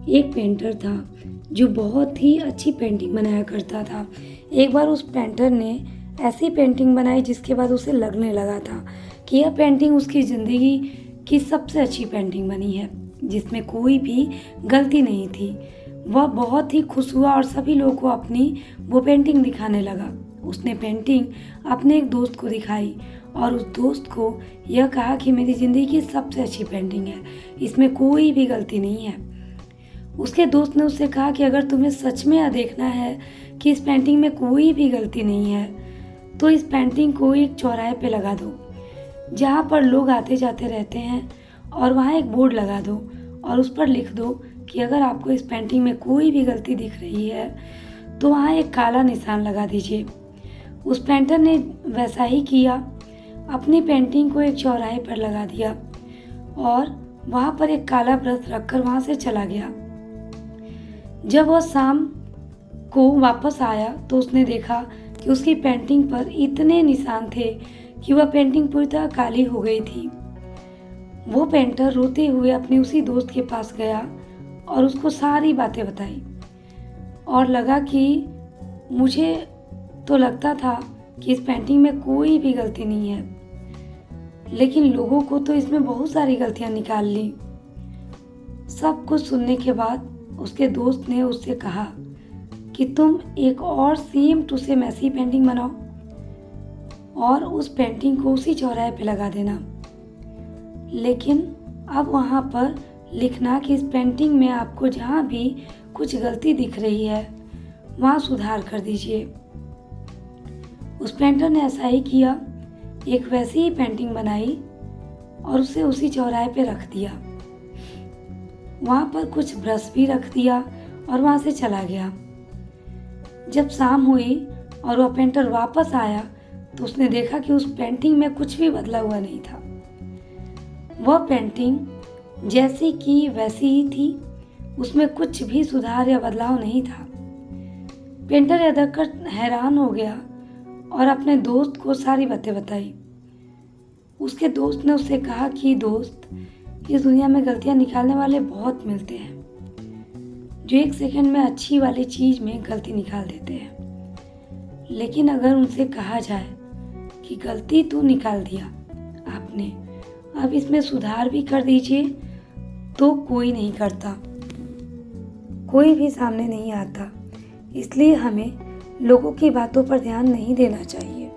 एक पेंटर था जो बहुत ही अच्छी पेंटिंग बनाया करता था। एक बार उस पेंटर ने ऐसी पेंटिंग बनाई जिसके बाद उसे लगने लगा था कि यह पेंटिंग उसकी ज़िंदगी की सबसे अच्छी पेंटिंग बनी है, जिसमें कोई भी गलती नहीं थी। वह बहुत ही खुश हुआ और सभी लोगों को अपनी वो पेंटिंग दिखाने लगा। उसने पेंटिंग अपने एक दोस्त को दिखाई और उस दोस्त को यह कहा कि मेरी ज़िंदगी की सबसे अच्छी पेंटिंग है, इसमें कोई भी गलती नहीं है। उसके दोस्त ने उससे कहा कि अगर तुम्हें सच में यह देखना है कि इस पेंटिंग में कोई भी गलती नहीं है, तो इस पेंटिंग को एक चौराहे पे लगा दो जहाँ पर लोग आते जाते रहते हैं, और वहाँ एक बोर्ड लगा दो और उस पर लिख दो कि अगर आपको इस पेंटिंग में कोई भी गलती दिख रही है तो वहाँ एक काला निशान लगा दीजिए। उस पेंटर ने वैसा ही किया, अपनी पेंटिंग को एक चौराहे पर लगा दिया और वहाँ पर एक काला ब्रश रखकर वहाँ से चला गया। जब वह शाम को वापस आया तो उसने देखा कि उसकी पेंटिंग पर इतने निशान थे कि वह पेंटिंग पूरी तरह काली हो गई थी। वो पेंटर रोते हुए अपने उसी दोस्त के पास गया और उसको सारी बातें बताई और लगा कि मुझे तो लगता था कि इस पेंटिंग में कोई भी गलती नहीं है, लेकिन लोगों को तो इसमें बहुत सारी गलतियां निकाल ली। सब कुछ सुनने के बाद उसके दोस्त ने उससे कहा कि तुम एक और सेम टू सेम ऐसी पेंटिंग बनाओ और उस पेंटिंग को उसी चौराहे पे लगा देना, लेकिन अब वहाँ पर लिखना कि इस पेंटिंग में आपको जहाँ भी कुछ गलती दिख रही है वहाँ सुधार कर दीजिए। उस पेंटर ने ऐसा ही किया, एक वैसी ही पेंटिंग बनाई और उसे उसी चौराहे पे रख दिया। वहाँ पर कुछ ब्रश भी रख दिया और वहाँ से चला गया। जब शाम हुई और वह पेंटर वापस आया तो उसने देखा कि उस पेंटिंग में कुछ भी बदला हुआ नहीं था। वह पेंटिंग जैसी की वैसी ही थी, उसमें कुछ भी सुधार या बदलाव नहीं था। पेंटर यह देखकर हैरान हो गया और अपने दोस्त को सारी बातें बताई। उसके दोस्त ने उससे कहा कि दोस्त, इस दुनिया में गलतियां निकालने वाले बहुत मिलते हैं जो एक सेकंड में अच्छी वाली चीज में गलती निकाल देते हैं, लेकिन अगर उनसे कहा जाए कि गलती तो निकाल दिया आपने, अब इसमें सुधार भी कर दीजिए, तो कोई नहीं करता, कोई भी सामने नहीं आता। इसलिए हमें लोगों की बातों पर ध्यान नहीं देना चाहिए।